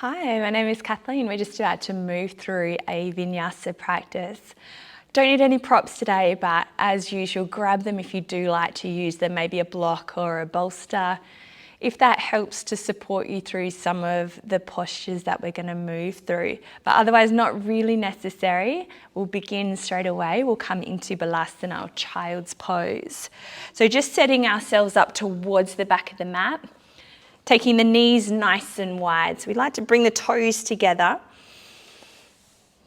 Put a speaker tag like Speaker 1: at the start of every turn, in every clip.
Speaker 1: Hi, my name is Kathleen. We're just about to move through a Vinyasa practice. Don't need any props today, but as usual, grab them if you do like to use them, maybe a block or a bolster, if that helps to support you through some of the postures that we're going to move through. But otherwise, not really necessary. We'll begin straight away. We'll come into Balasana, or child's pose. So just setting ourselves up towards the back of the mat. Taking the knees nice and wide. So we like to bring the toes together.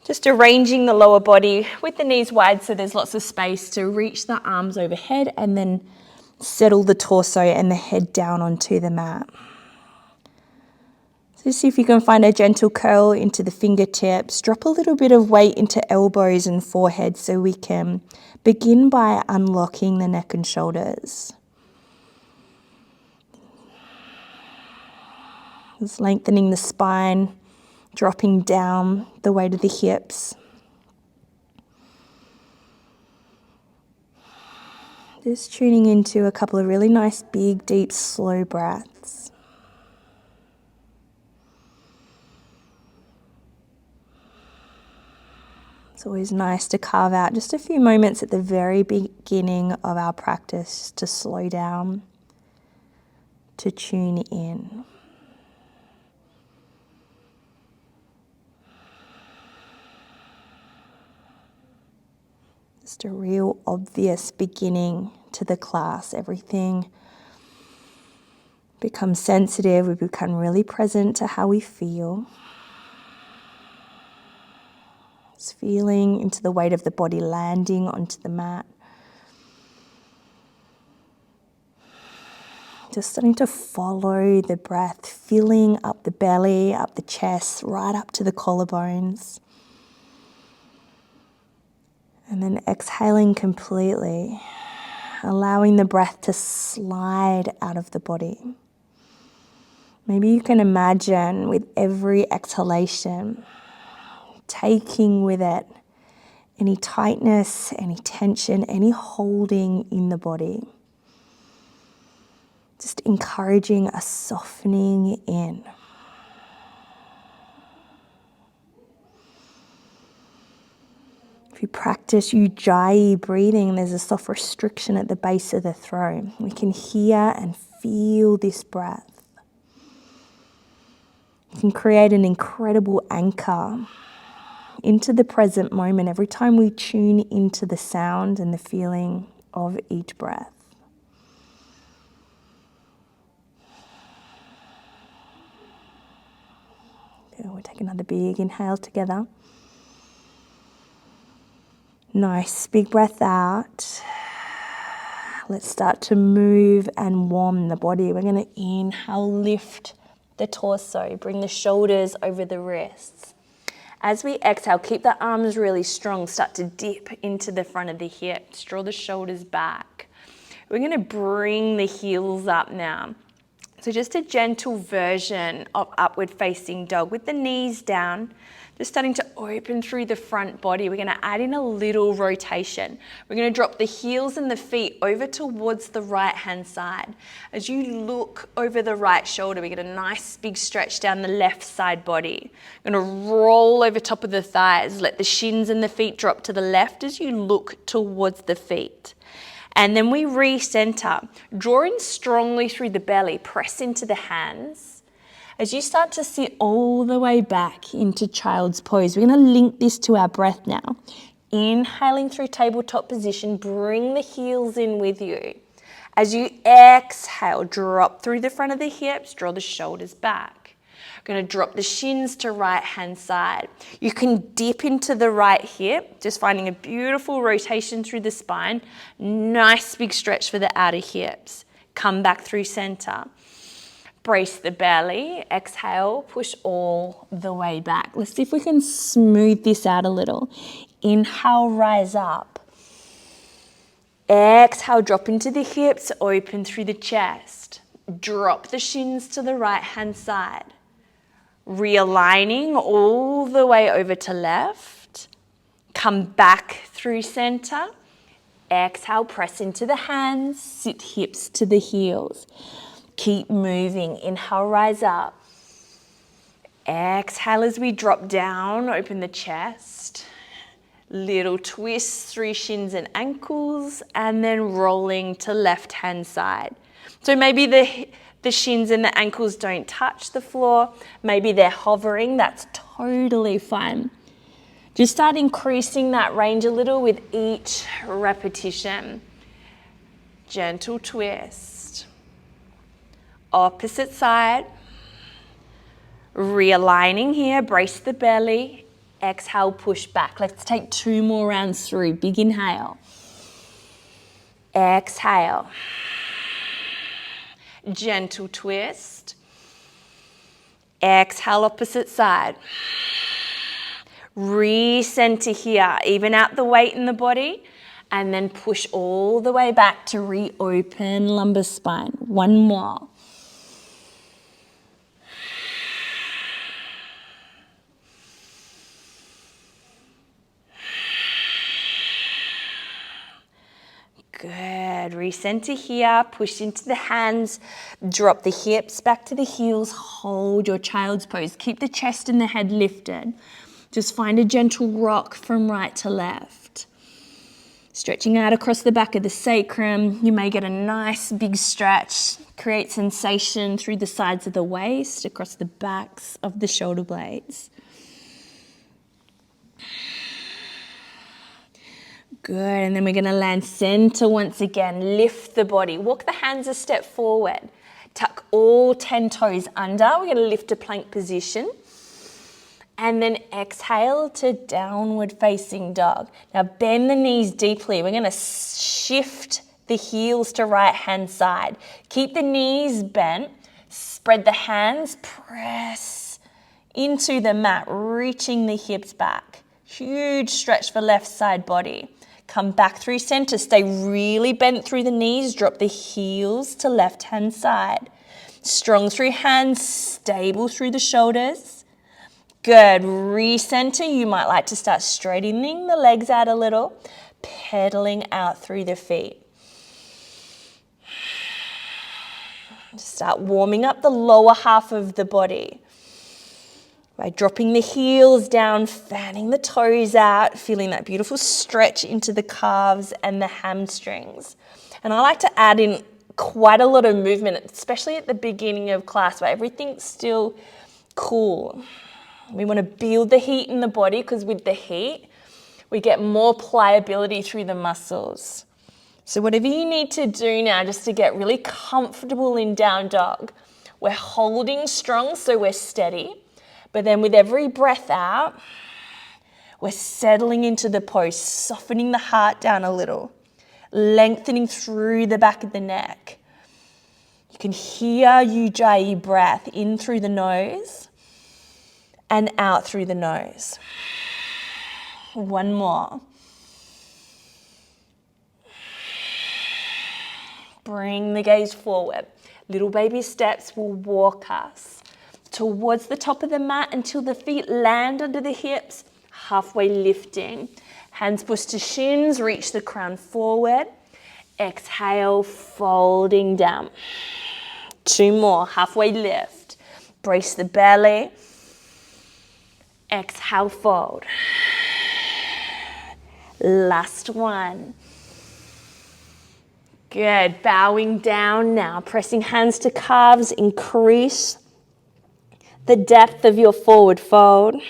Speaker 1: Just arranging the lower body with the knees wide so there's lots of space to reach the arms overhead and then settle the torso and the head down onto the mat. So see if you can find a gentle curl into the fingertips. Drop a little bit of weight into elbows and forehead so we can begin by unlocking the neck and shoulders. Just lengthening the spine, dropping down the weight of the hips. Just tuning into a couple of really nice, big, deep, slow breaths. It's always nice to carve out just a few moments at the very beginning of our practice to slow down, to tune in. Just a real obvious beginning to the class. Everything becomes sensitive. We become really present to how we feel. Just feeling into the weight of the body landing onto the mat. Just starting to follow the breath, filling up the belly, up the chest, right up to the collarbones. And then exhaling completely, allowing the breath to slide out of the body. Maybe you can imagine with every exhalation, taking with it any tightness, any tension, any holding in the body. Just encouraging a softening in. If you practice Ujjayi breathing, there's a soft restriction at the base of the throat. We can hear and feel this breath. You can create an incredible anchor into the present moment every time we tune into the sound and the feeling of each breath. Okay, we'll take another big inhale together. Nice, big breath out. Let's start to move and warm the body. We're going to inhale, lift the torso, bring the shoulders over the wrists. As we exhale, keep the arms really strong. Start to dip into the front of the hips. Draw the shoulders back. We're going to bring the heels up now. So just a gentle version of upward facing dog with the knees down. Just starting to open through the front body. We're going to add in a little rotation. We're going to drop the heels and the feet over towards the right hand side. As you look over the right shoulder, we get a nice big stretch down the left side body. We're going to roll over top of the thighs. Let the shins and the feet drop to the left as you look towards the feet. And then we recenter, drawing strongly through the belly, press into the hands. As you start to sit all the way back into child's pose, we're going to link this to our breath now. Inhaling through tabletop position, bring the heels in with you. As you exhale, drop through the front of the hips, draw the shoulders back. We're going to drop the shins to right hand side. You can dip into the right hip, just finding a beautiful rotation through the spine. Nice big stretch for the outer hips. Come back through center. Brace the belly, exhale, push all the way back. Let's see if we can smooth this out a little. Inhale, rise up. Exhale, drop into the hips, open through the chest. Drop the shins to the right hand side. Realigning all the way over to left. Come back through center. Exhale, press into the hands, sit hips to the heels. Keep moving. Inhale, rise up. Exhale as we drop down, open the chest. Little twists through shins and ankles, and then rolling to left hand side. So maybe the shins and the ankles don't touch the floor. Maybe they're hovering. That's totally fine. Just start increasing that range a little with each repetition. Gentle twist. Opposite side. Realigning here, brace the belly. Exhale, push back. Let's take 2 more rounds through. Big inhale. Exhale. Gentle twist. Exhale, opposite side. Recenter here, even out the weight in the body, and then push all the way back to reopen lumbar spine. 1 more. Good. Recenter here. Push into the hands. Drop the hips back to the heels. Hold your child's pose. Keep the chest and the head lifted. Just find a gentle rock from right to left. Stretching out across the back of the sacrum. You may get a nice big stretch. Create sensation through the sides of the waist, across the backs of the shoulder blades. Good, and then we're going to land center once again. Lift the body. Walk the hands a step forward. Tuck all 10 toes under. We're going to lift to plank position. And then exhale to downward facing dog. Now bend the knees deeply. We're going to shift the heels to right hand side. Keep the knees bent. Spread the hands. Press into the mat, reaching the hips back. Huge stretch for left side body. Come back through center. Stay really bent through the knees. Drop the heels to left hand side. Strong through hands, stable through the shoulders. Good. Recenter. You might like to start straightening the legs out a little. Pedaling out through the feet. Start warming up the lower half of the body. By dropping the heels down, fanning the toes out, feeling that beautiful stretch into the calves and the hamstrings. And I like to add in quite a lot of movement, especially at the beginning of class where everything's still cool. We want to build the heat in the body because with the heat, we get more pliability through the muscles. So whatever you need to do now just to get really comfortable in down dog, we're holding strong so we're steady. But then with every breath out, we're settling into the pose, softening the heart down a little, lengthening through the back of the neck. You can hear Ujjayi breath in through the nose and out through the nose. 1 more. Bring the gaze forward. Little baby steps will walk us towards the top of the mat until the feet land under the hips, halfway lifting. Hands push to shins, reach the crown forward. Exhale, folding down. 2 more, halfway lift. Brace the belly. Exhale, fold. Last one. Good, bowing down now, pressing hands to calves, increase the depth of your forward fold.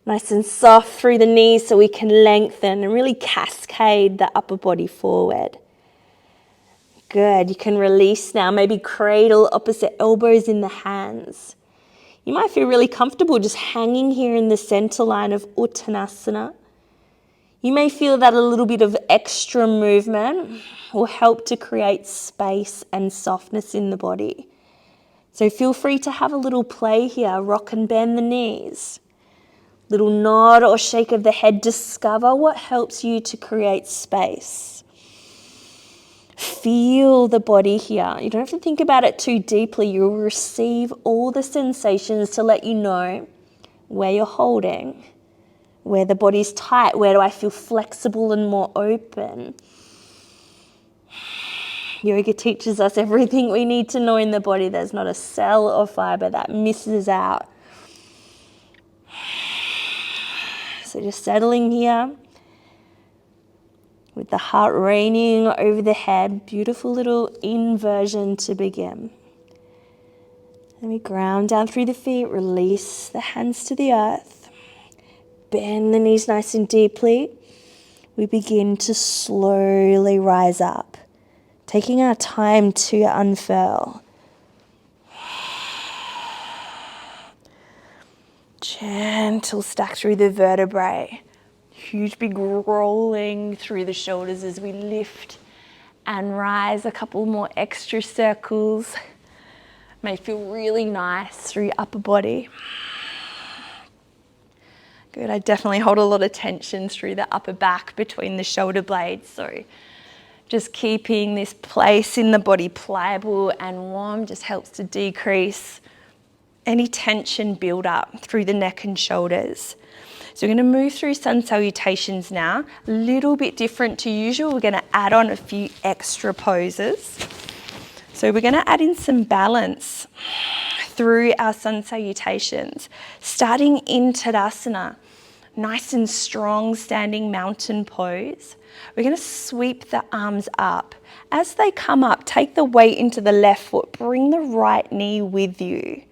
Speaker 1: Nice and soft through the knees so we can lengthen and really cascade the upper body forward. Good, you can release now, maybe cradle opposite elbows in the hands. You might feel really comfortable just hanging here in the center line of Uttanasana. You may feel that a little bit of extra movement will help to create space and softness in the body. So feel free to have a little play here. Rock and bend the knees. Little nod or shake of the head. Discover what helps you to create space. Feel the body here. You don't have to think about it too deeply. You'll receive all the sensations to let you know where you're holding, where the body's tight, where do I feel flexible and more open. Yoga teaches us everything we need to know in the body. There's not a cell or fiber that misses out So just settling here with the heart raining over the head. Beautiful little inversion to begin. Then we ground down through the feet, release the hands to the earth. Bend the knees nice and deeply. We begin to slowly rise up, taking our time to unfurl. Gentle stack through the vertebrae. Huge big rolling through the shoulders as we lift and rise. A couple more extra circles. May feel really nice through your upper body. Good, I definitely hold a lot of tension through the upper back between the shoulder blades. So just keeping this place in the body pliable and warm just helps to decrease any tension build up through the neck and shoulders. So we're going to move through sun salutations now. A little bit different to usual. We're going to add on a few extra poses. So we're going to add in some balance through our sun salutations, starting in Tadasana, nice and strong standing mountain pose. We're going to sweep the arms up. As they come up, take the weight into the left foot, bring the right knee with you.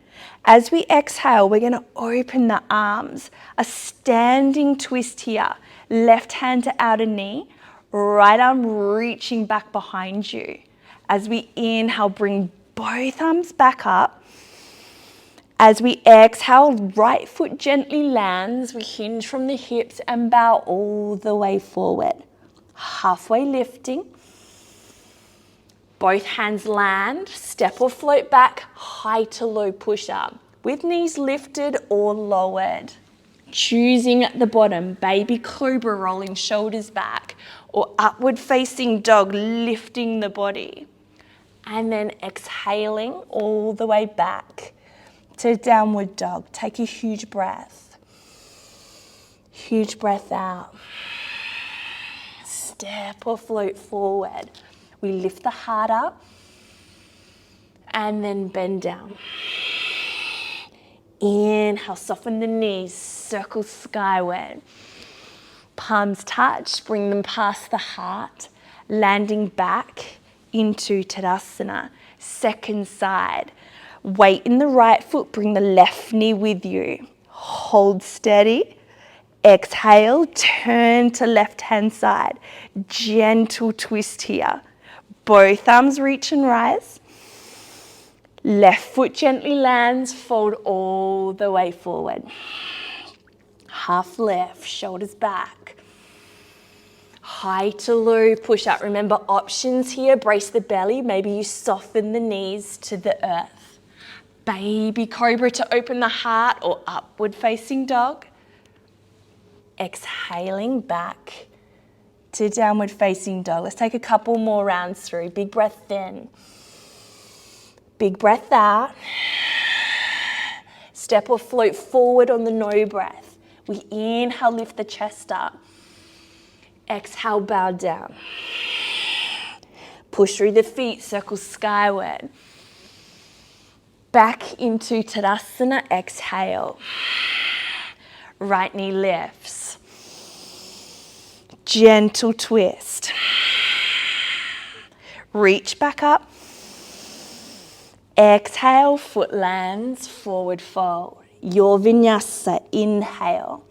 Speaker 1: As we exhale, we're going to open the arms, a standing twist here, left hand to outer knee, right arm reaching back behind you. As we inhale, bring both arms back up. As we exhale, right foot gently lands. We hinge from the hips and bow all the way forward. Halfway lifting. Both hands land, step or float back, high to low push up. With knees lifted or lowered. Choosing at the bottom, baby cobra rolling shoulders back, or upward facing dog lifting the body. And then exhaling all the way back to downward dog. Take a huge breath. Huge breath out. Step or float forward. We lift the heart up and then bend down. Inhale, soften the knees, circle skyward. Palms touch, bring them past the heart, landing back into Tadasana. Second side. Weight in the right foot, bring the left knee with you. Hold steady. Exhale, turn to left hand side. Gentle twist here. Both arms reach and rise. Left foot gently lands, fold all the way forward. Half left, shoulders back. High to low push up. Remember options here, brace the belly. Maybe you soften the knees to the earth. Baby cobra to open the heart or upward facing dog. Exhaling back to downward facing dog. Let's take a couple more rounds through. Big breath in. Big breath out. Step or float forward on the no breath. We inhale, lift the chest up. Exhale, bow down. Push through the feet, circle skyward. Back into Tadasana, exhale. Right knee lifts. Gentle twist. Reach back up. Exhale, foot lands, forward fold. Your vinyasa, inhale.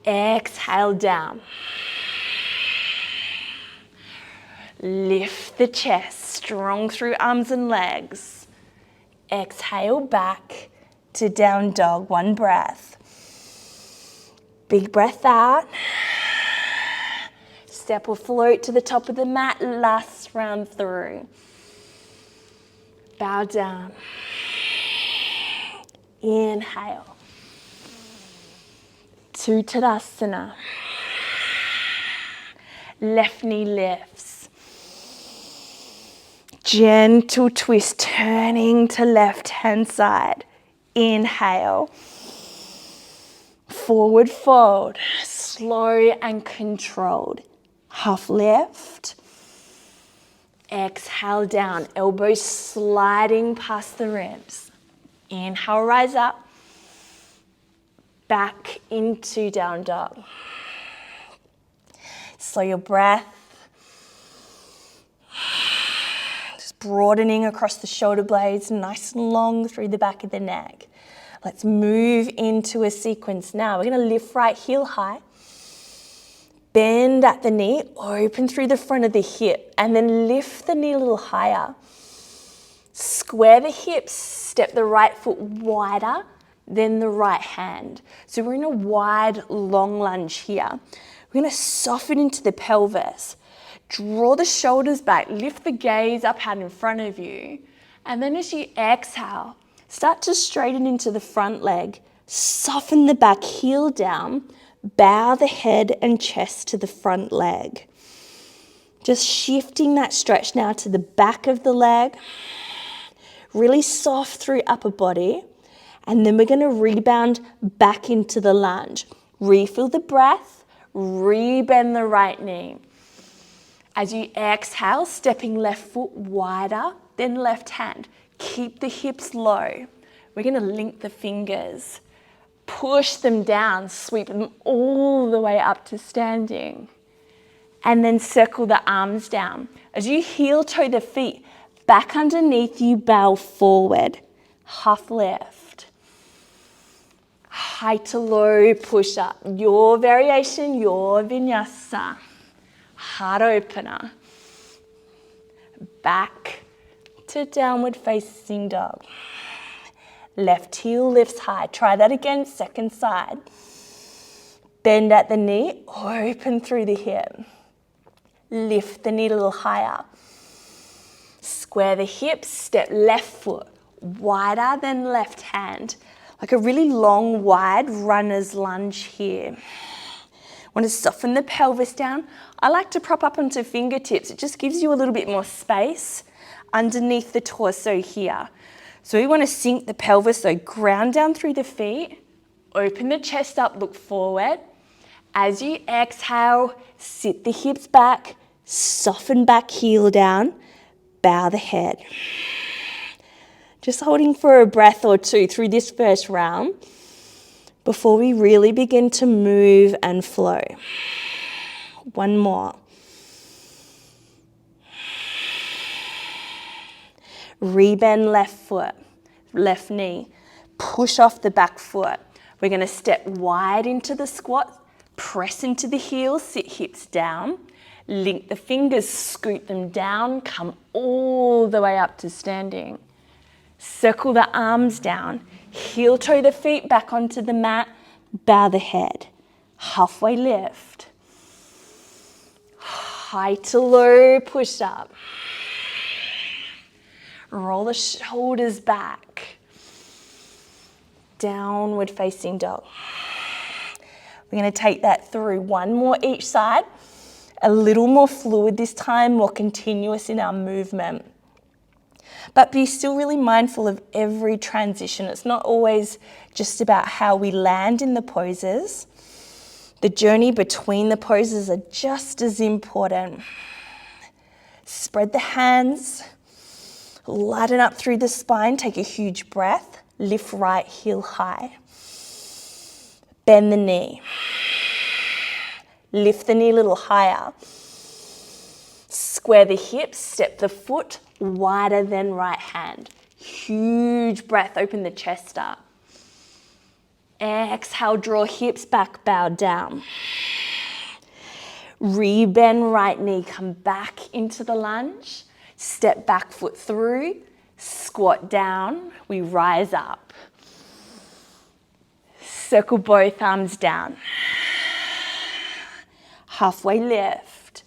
Speaker 1: Exhale down. Lift the chest, strong through arms and legs. Exhale back to down dog, one breath. Big breath out. Step or float to the top of the mat, last round through. Bow down. Inhale. To Tadasana. Left knee lifts. Gentle twist, turning to left hand side. Inhale. Forward fold, slow and controlled. Half lift. Exhale down, elbows sliding past the ribs. Inhale, rise up. Back into down dog. Slow your breath. Just broadening across the shoulder blades, nice and long through the back of the neck. Let's move into a sequence now. We're going to lift right heel high. Bend at the knee, open through the front of the hip, and then lift the knee a little higher. Square the hips, step the right foot wider than the right hand. So we're in a wide, long lunge here. We're going to soften into the pelvis. Draw the shoulders back, lift the gaze up out in front of you. And then as you exhale, start to straighten into the front leg. Soften the back heel down. Bow the head and chest to the front leg. Just shifting that stretch now to the back of the leg. Really soft through upper body. And then we're going to rebound back into the lunge. Refill the breath. Rebend the right knee. As you exhale, stepping left foot wider, then left hand. Keep the hips low. We're going to link the fingers. Push them down, sweep them all the way up to standing. And then circle the arms down. As you heel toe the feet, back underneath you, bow forward. Half lift. High to low push up. Your variation, your vinyasa. Heart opener. Back to downward facing dog. Left heel lifts high. Try that again, second side. Bend at the knee, open through the hip. Lift the knee a little higher. Square the hips, step left foot wider than left hand. Like a really long, wide runner's lunge here. Want to soften the pelvis down. I like to prop up onto fingertips. It just gives you a little bit more space underneath the torso here. So we want to sink the pelvis, so ground down through the feet. Open the chest up, look forward. As you exhale, sit the hips back, soften back heel down, bow the head. Just holding for a breath or two through this first round before we really begin to move and flow. One more. Rebend left foot, left knee. Push off the back foot. We're going to step wide into the squat, press into the heels, sit hips down. Link the fingers, scoot them down, come all the way up to standing. Circle the arms down, heel toe the feet back onto the mat, bow the head. Halfway lift. High to low push up. Roll the shoulders back. Downward facing dog. We're going to take that through one more each side. A little more fluid this time, more continuous in our movement. But be still really mindful of every transition. It's not always just about how we land in the poses. The journey between the poses are just as important. Spread the hands. Lighten up through the spine, take a huge breath, lift right heel high. Bend the knee. Lift the knee a little higher. Square the hips, step the foot wider than right hand. Huge breath, open the chest up. Exhale, draw hips back, bow down. Rebend right knee, come back into the lunge. Step back foot through, squat down, we rise up. Circle both arms down. Halfway lift.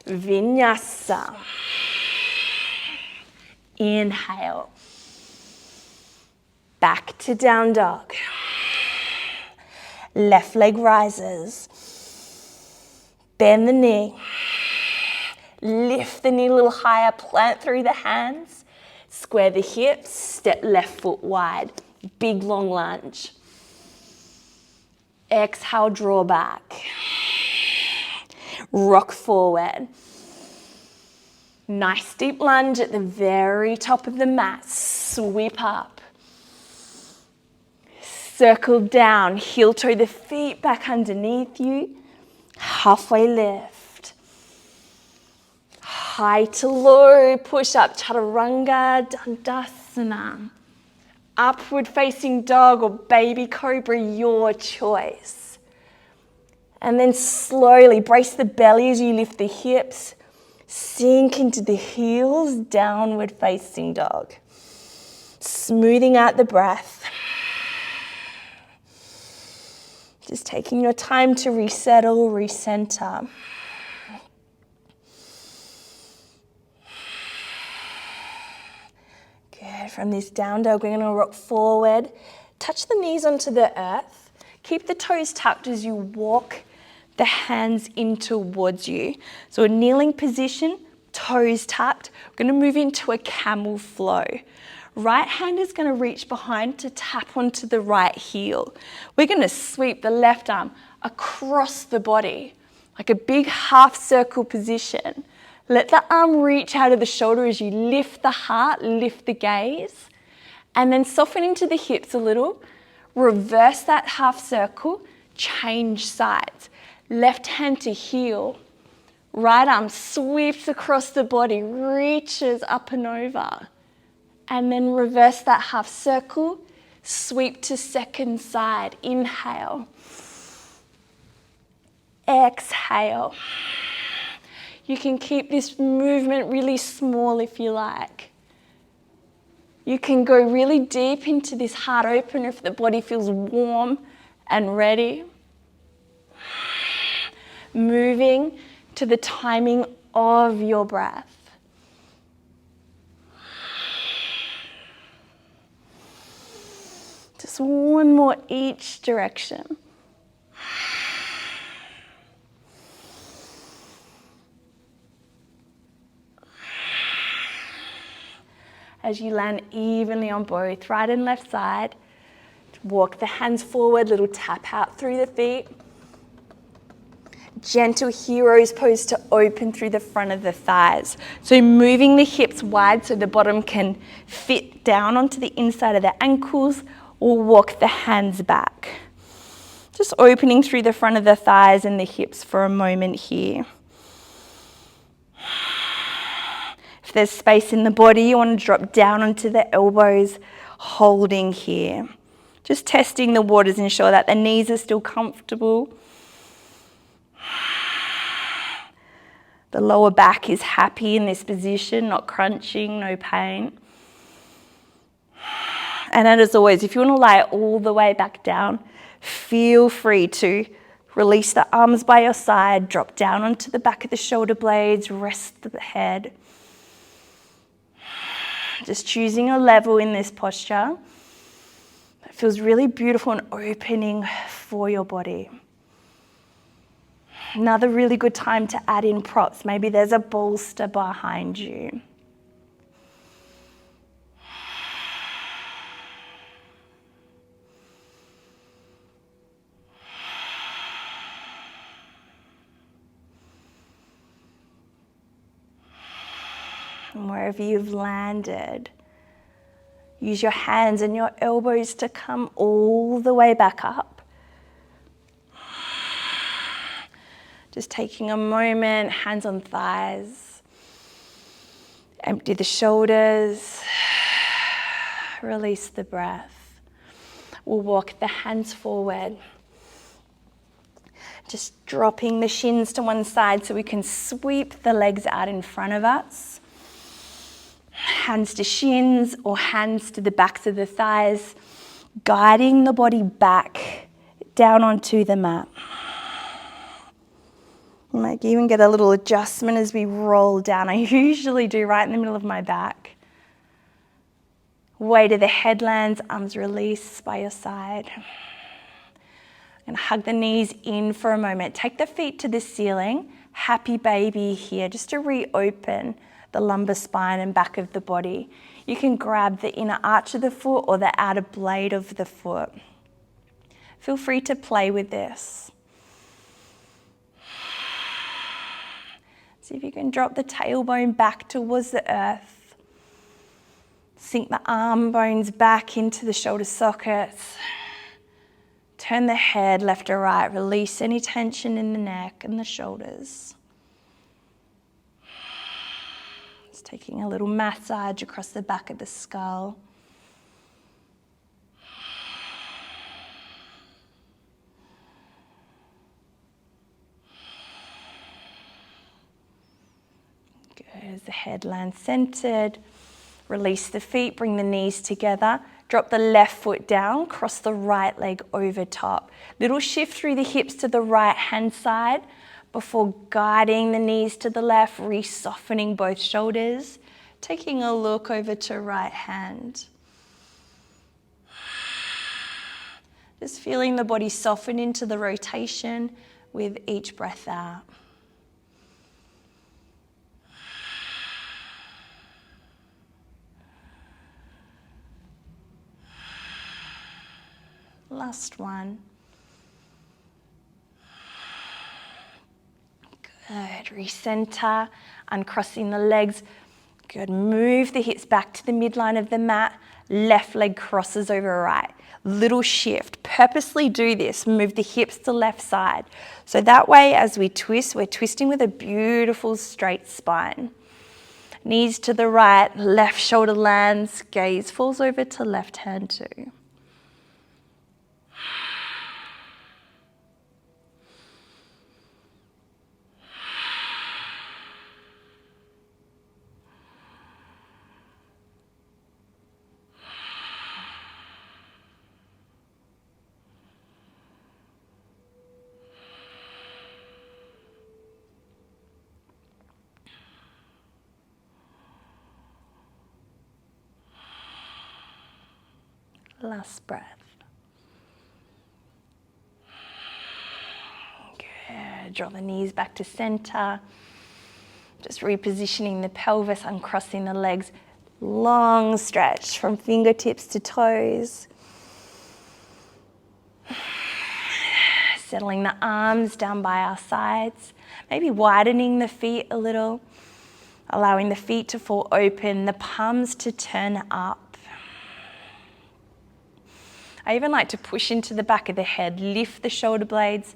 Speaker 1: Vinyasa. Inhale. Back to down dog. Left leg rises. Bend the knee. Lift the knee a little higher, plant through the hands. Square the hips, step left foot wide. Big long lunge. Exhale, draw back. Rock forward. Nice deep lunge at the very top of the mat. Sweep up. Circle down, heel toe the feet back underneath you. Halfway lift. High to low, push up, chaturanga, dandasana. Upward facing dog or baby cobra, your choice. And then slowly brace the belly as you lift the hips. Sink into the heels, downward facing dog. Smoothing out the breath. Just taking your time to resettle, recenter. Good. From this down dog, we're going to rock forward. Touch the knees onto the earth. Keep the toes tucked as you walk the hands in towards you. So a kneeling position, toes tucked. We're going to move into a camel flow. Right hand is going to reach behind to tap onto the right heel. We're going to sweep the left arm across the body, like a big half circle position. Let the arm reach out of the shoulder as you lift the heart, lift the gaze, and then soften into the hips a little. Reverse that half circle, change sides. Left hand to heel. Right arm sweeps across the body, reaches up and over. And then reverse that half circle, sweep to second side. Inhale. Exhale. You can keep this movement really small if you like. You can go really deep into this heart opener if the body feels warm and ready. Moving to the timing of your breath. Just one more each direction. As you land evenly on both right and left side, walk the hands forward, little tap out through the feet. Gentle hero's pose to open through the front of the thighs. So moving the hips wide so the bottom can fit down onto the inside of the ankles, or walk the hands back. Just opening through the front of the thighs and the hips for a moment here. If there's space in the body, you want to drop down onto the elbows, holding here. Just testing the waters, ensure that the knees are still comfortable. The lower back is happy in this position, not crunching, no pain. And as always, if you want to lie all the way back down, feel free to release the arms by your side, drop down onto the back of the shoulder blades, rest the head. Just choosing a level in this posture. It feels really beautiful and opening for your body. Another really good time to add in props. Maybe there's a bolster behind you. And wherever you've landed, use your hands and your elbows to come all the way back up. Just taking a moment, hands on thighs. Empty the shoulders. Release the breath. We'll walk the hands forward. Just dropping the shins to one side so we can sweep the legs out in front of us. Hands to shins or hands to the backs of the thighs, guiding the body back down onto the mat. You might even get a little adjustment as we roll down. I usually do right in the middle of my back. Weight of the head lands, arms release by your side. And hug the knees in for a moment. Take the feet to the ceiling. Happy baby here, just to reopen the lumbar spine and back of the body. You can grab the inner arch of the foot or the outer blade of the foot. Feel free to play with this. See if you can drop the tailbone back towards the earth. Sink the arm bones back into the shoulder sockets. Turn the head left or right. Release any tension in the neck and the shoulders. Just taking a little massage across the back of the skull. Good. As the head lands centered, release the feet, bring the knees together. Drop the left foot down, cross the right leg over top. Little shift through the hips to the right hand side before guiding the knees to the left, re-softening both shoulders. Taking a look over to right hand. Just feeling the body soften into the rotation with each breath out. Last one. Good. Recenter, uncrossing the legs. Good. Move the hips back to the midline of the mat. Left leg crosses over right. Little shift. Purposely do this. Move the hips to left side. So that way, as we twist, we're twisting with a beautiful straight spine. Knees to the right, left shoulder lands, gaze falls over to left hand too. Last breath. Good. Draw the knees back to center. Just repositioning the pelvis, uncrossing the legs. Long stretch from fingertips to toes. Settling the arms down by our sides. Maybe widening the feet a little. Allowing the feet to fall open, the palms to turn up. I even like to push into the back of the head, lift the shoulder blades,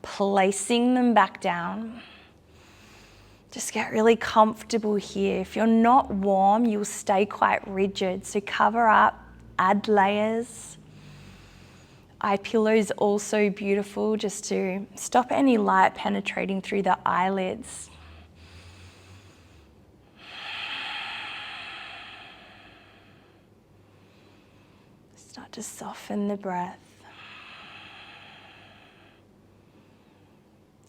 Speaker 1: placing them back down. Just get really comfortable here. If you're not warm, you'll stay quite rigid. So cover up, add layers. Eye pillows also beautiful, just to stop any light penetrating through the eyelids. Start to soften the breath.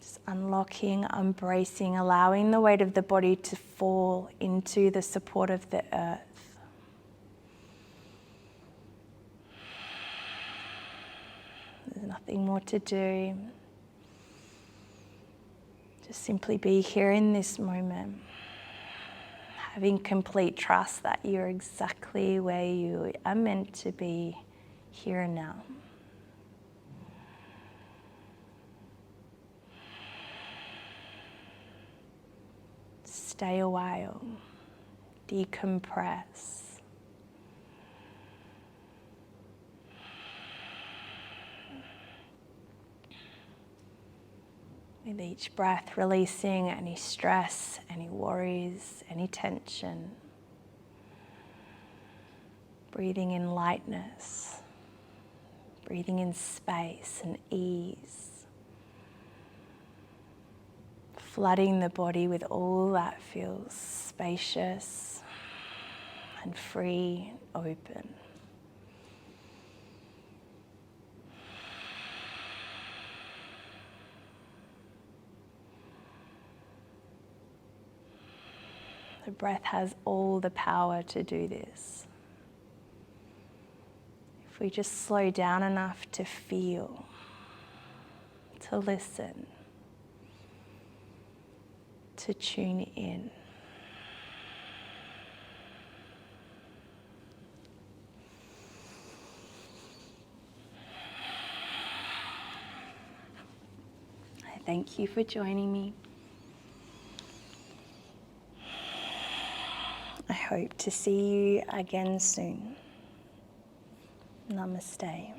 Speaker 1: Just unlocking, embracing, allowing the weight of the body to fall into the support of the earth. There's nothing more to do. Just simply be here in this moment. Having complete trust that you're exactly where you are meant to be here and now. Stay a while, decompress. With each breath, releasing any stress, any worries, any tension. Breathing in lightness, breathing in space and ease. Flooding the body with all that feels spacious and free, open. The breath has all the power to do this. If we just slow down enough to feel, to listen, to tune in. I thank you for joining me. I hope to see you again soon. Namaste.